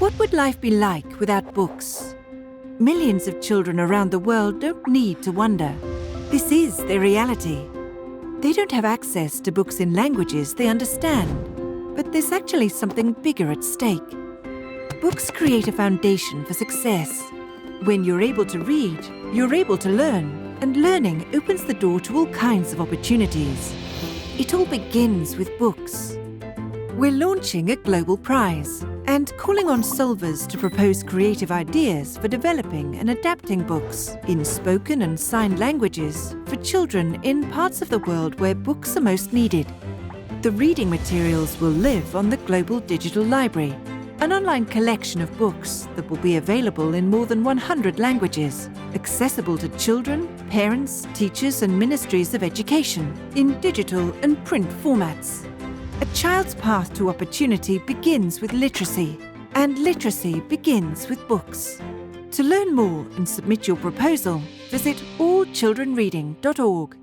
What would life be like without books? Millions of children around the world don't need to wonder. This is their reality. They don't have access to books in languages they understand, but there's actually something bigger at stake. Books create a foundation for success. When you're able to read, you're able to learn, and learning opens the door to all kinds of opportunities. It all begins with books. We're launching a global prize and calling on solvers to propose creative ideas for developing and adapting books in spoken and signed languages for children in parts of the world where books are most needed. The reading materials will live on the Global Digital Library, an online collection of books that will be available in more than 100 languages, accessible to children, parents, teachers and ministries of education in digital and print formats. A child's path to opportunity begins with literacy, and literacy begins with books. To learn more and submit your proposal, visit allchildrenreading.org.